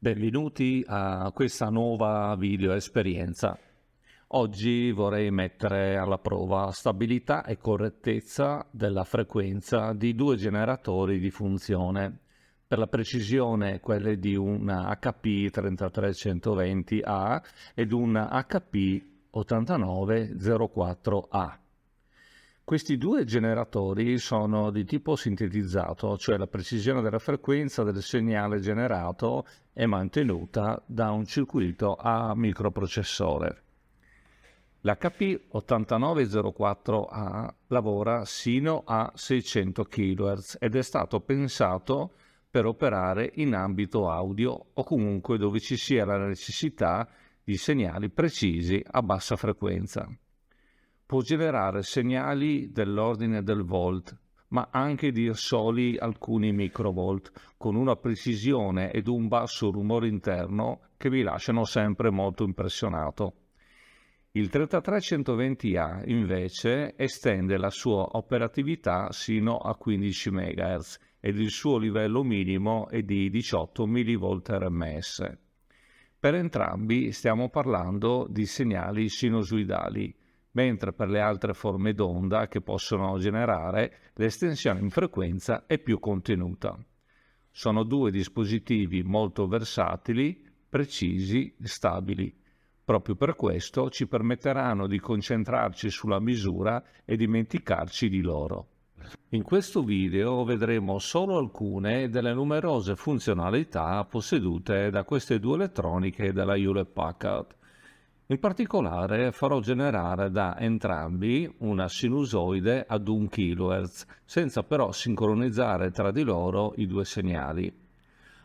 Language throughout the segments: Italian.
Benvenuti a questa nuova video esperienza. Oggi vorrei mettere alla prova stabilità e correttezza della frequenza di due generatori di funzione. Per la precisione quelle di un HP 3320A ed un HP 8904A. Questi due generatori sono di tipo sintetizzato, cioè la precisione della frequenza del segnale generato è mantenuta da un circuito a microprocessore. L'HP 8904A lavora sino a 600 kHz ed è stato pensato per operare in ambito audio o comunque dove ci sia la necessità di segnali precisi a bassa frequenza. Può generare segnali dell'ordine del volt, ma anche di soli alcuni microvolt, con una precisione ed un basso rumore interno che vi lasciano sempre molto impressionato. Il 3320A invece estende la sua operatività sino a 15 MHz ed il suo livello minimo è di 18 mV RMS. Per entrambi stiamo parlando di segnali sinusoidali, mentre per le altre forme d'onda che possono generare l'estensione in frequenza è più contenuta. Sono due dispositivi molto versatili, precisi e stabili. Proprio per questo ci permetteranno di concentrarci sulla misura e dimenticarci di loro. In questo video vedremo solo alcune delle numerose funzionalità possedute da queste due elettroniche della Hewlett Packard. In particolare farò generare da entrambi una sinusoide ad 1 kHz, senza però sincronizzare tra di loro i due segnali.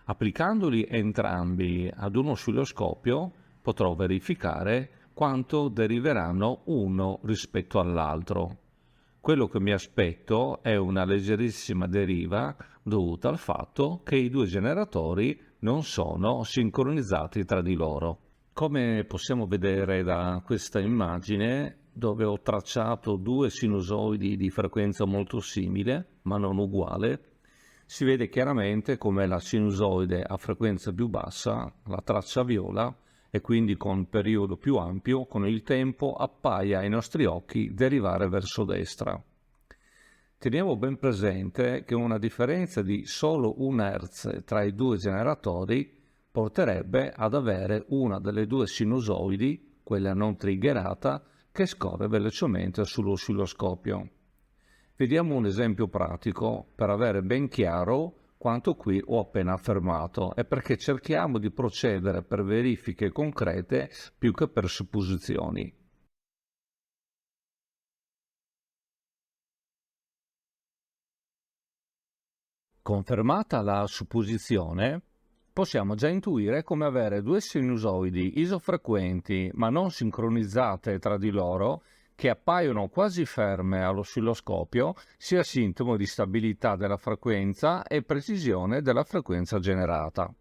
Applicandoli entrambi ad uno oscilloscopio potrò verificare quanto deriveranno uno rispetto all'altro. Quello che mi aspetto è una leggerissima deriva dovuta al fatto che i due generatori non sono sincronizzati tra di loro. Come possiamo vedere da questa immagine, dove ho tracciato due sinusoidi di frequenza molto simile, ma non uguale, si vede chiaramente come la sinusoide a frequenza più bassa, la traccia viola, e quindi con periodo più ampio, con il tempo appaia ai nostri occhi derivare verso destra. Teniamo ben presente che una differenza di solo 1 Hz tra i due generatori porterebbe ad avere una delle due sinusoidi, quella non triggerata, che scorre velocemente sull'oscilloscopio. Vediamo un esempio pratico per avere ben chiaro quanto qui ho appena affermato e perché cerchiamo di procedere per verifiche concrete più che per supposizioni. Confermata la supposizione, possiamo già intuire come avere due sinusoidi isofrequenti ma non sincronizzate tra di loro, che appaiono quasi ferme all'oscilloscopio, sia sintomo di stabilità della frequenza e precisione della frequenza generata.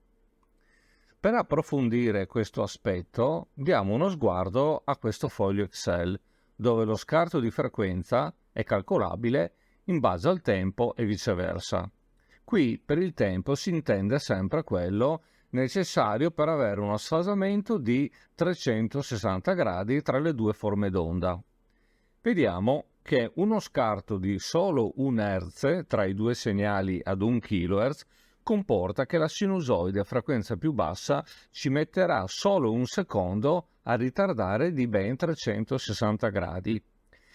Per approfondire questo aspetto, diamo uno sguardo a questo foglio Excel, dove lo scarto di frequenza è calcolabile in base al tempo e viceversa. Qui per il tempo si intende sempre quello necessario per avere uno sfasamento di 360 gradi tra le due forme d'onda. Vediamo che uno scarto di solo 1 Hz tra i due segnali ad 1 kHz comporta che la sinusoide a frequenza più bassa ci metterà solo un secondo a ritardare di ben 360 gradi.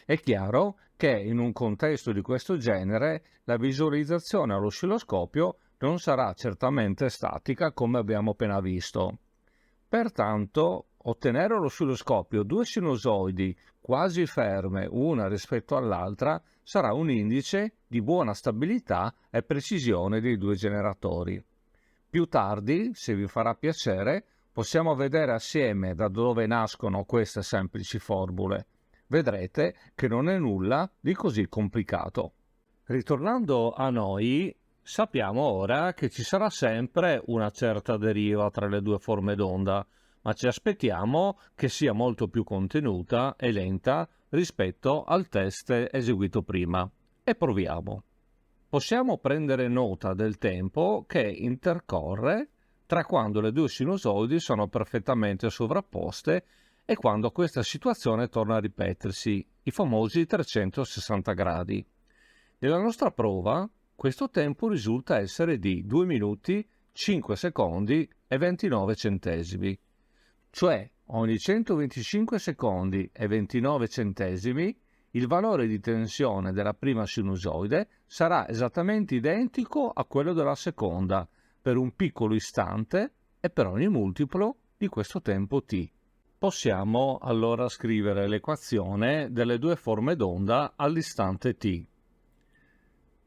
È chiaro che in un contesto di questo genere la visualizzazione all'oscilloscopio non sarà certamente statica come abbiamo appena visto. Pertanto, ottenere all'oscilloscopio due sinusoidi quasi ferme una rispetto all'altra sarà un indice di buona stabilità e precisione dei due generatori. Più tardi, se vi farà piacere, possiamo vedere assieme da dove nascono queste semplici formule. Vedrete che non è nulla di così complicato. Ritornando a noi, sappiamo ora che ci sarà sempre una certa deriva tra le due forme d'onda, ma ci aspettiamo che sia molto più contenuta e lenta rispetto al test eseguito prima. E proviamo. Possiamo prendere nota del tempo che intercorre tra quando le due sinusoidi sono perfettamente sovrapposte e quando questa situazione torna a ripetersi, i famosi 360 gradi. Nella nostra prova, questo tempo risulta essere di 2 minuti, 5 secondi e 29 centesimi, cioè ogni 125 secondi e 29 centesimi il valore di tensione della prima sinusoide sarà esattamente identico a quello della seconda per un piccolo istante e per ogni multiplo di questo tempo t. Possiamo allora scrivere l'equazione delle due forme d'onda all'istante t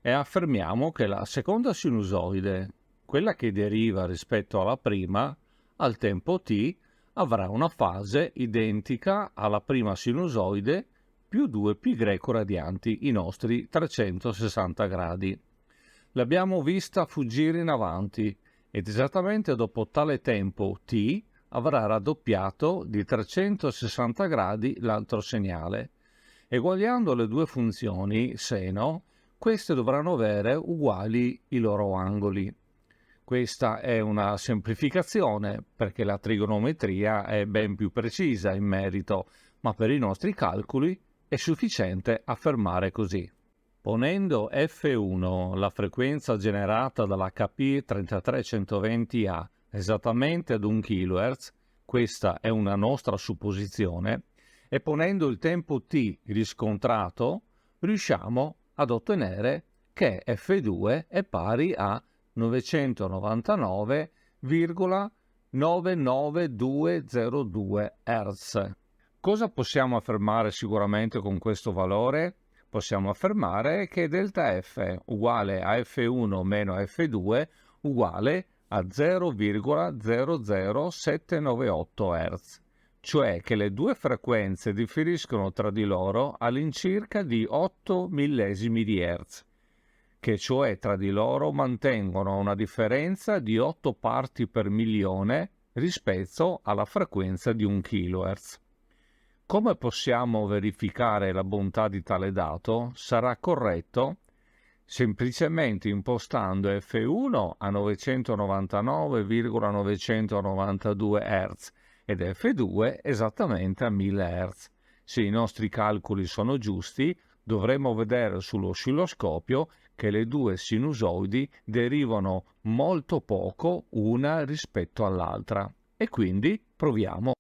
e affermiamo che la seconda sinusoide, quella che deriva rispetto alla prima, al tempo t avrà una fase identica alla prima sinusoide più 2π radianti, i nostri 360 gradi. L'abbiamo vista fuggire in avanti ed esattamente dopo tale tempo t avrà raddoppiato di 360 gradi l'altro segnale. Eguagliando le due funzioni seno, queste dovranno avere uguali i loro angoli. Questa è una semplificazione perché la trigonometria è ben più precisa in merito, ma per i nostri calcoli è sufficiente affermare così. Ponendo F1, la frequenza generata dalla KP 33120A, esattamente ad 1 kHz, questa è una nostra supposizione, e ponendo il tempo t riscontrato, riusciamo ad ottenere che F2 è pari a 999,99202 Hz. Cosa possiamo affermare sicuramente con questo valore? Possiamo affermare che delta F uguale a F1 meno F2 uguale a 0,00798 Hz, cioè che le due frequenze differiscono tra di loro all'incirca di 8 millesimi di Hz, che cioè tra di loro mantengono una differenza di 8 parti per milione rispetto alla frequenza di 1 kHz. Come possiamo verificare la bontà di tale dato? Sarà corretto semplicemente impostando F1 a 999,992 Hz ed F2 esattamente a 1000 Hz. Se i nostri calcoli sono giusti, dovremo vedere sull'oscilloscopio che le due sinusoidi derivano molto poco una rispetto all'altra. E quindi proviamo.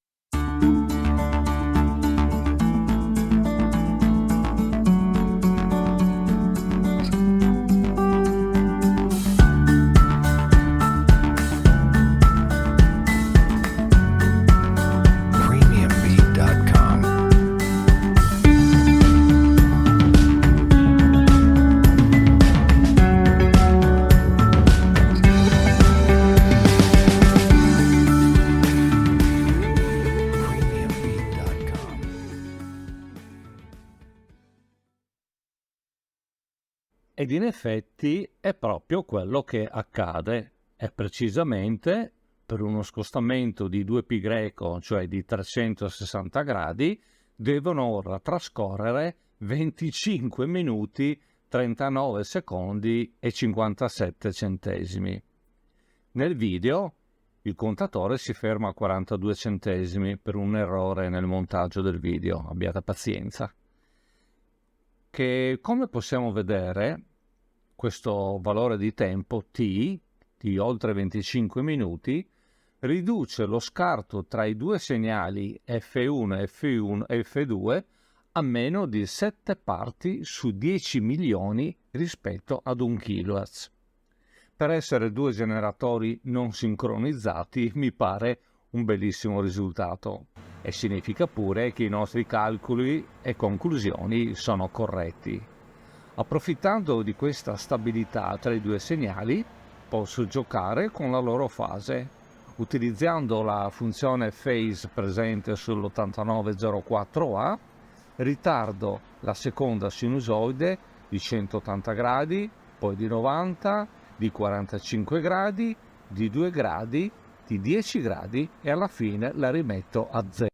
Ed in effetti è proprio quello che accade, è precisamente per uno scostamento di 2π, cioè di 360 gradi, devono ora trascorrere 25 minuti, 39 secondi e 57 centesimi. Nel video il contatore si ferma a 42 centesimi per un errore nel montaggio del video, abbiate pazienza. Che come possiamo vedere questo valore di tempo t di oltre 25 minuti riduce lo scarto tra i due segnali F1 e F2 a meno di 7 parti su 10 milioni rispetto ad 1 kHz. Per essere due generatori non sincronizzati mi pare un bellissimo risultato e significa pure che i nostri calcoli e conclusioni sono corretti. Approfittando di questa stabilità tra i due segnali, posso giocare con la loro fase. Utilizzando la funzione phase presente sull'8904A, ritardo la seconda sinusoide di 180 gradi, poi di 90, di 45 gradi, di 2 gradi, di 10 gradi e alla fine la rimetto a 0.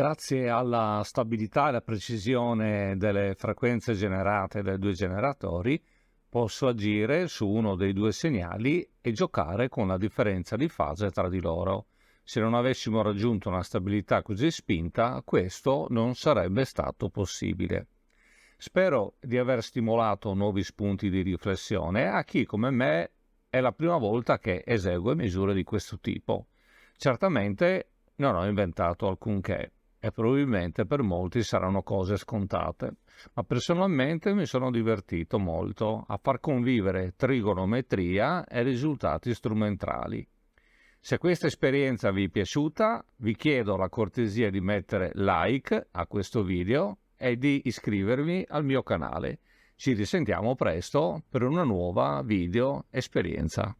Grazie alla stabilità e alla precisione delle frequenze generate dai due generatori, posso agire su uno dei due segnali e giocare con la differenza di fase tra di loro. Se non avessimo raggiunto una stabilità così spinta, questo non sarebbe stato possibile. Spero di aver stimolato nuovi spunti di riflessione a chi, come me, è la prima volta che esegue misure di questo tipo. Certamente non ho inventato alcunché e probabilmente per molti saranno cose scontate, ma personalmente mi sono divertito molto a far convivere trigonometria e risultati strumentali. Se questa esperienza vi è piaciuta, vi chiedo la cortesia di mettere like a questo video e di iscrivervi al mio canale. Ci risentiamo presto per una nuova video esperienza.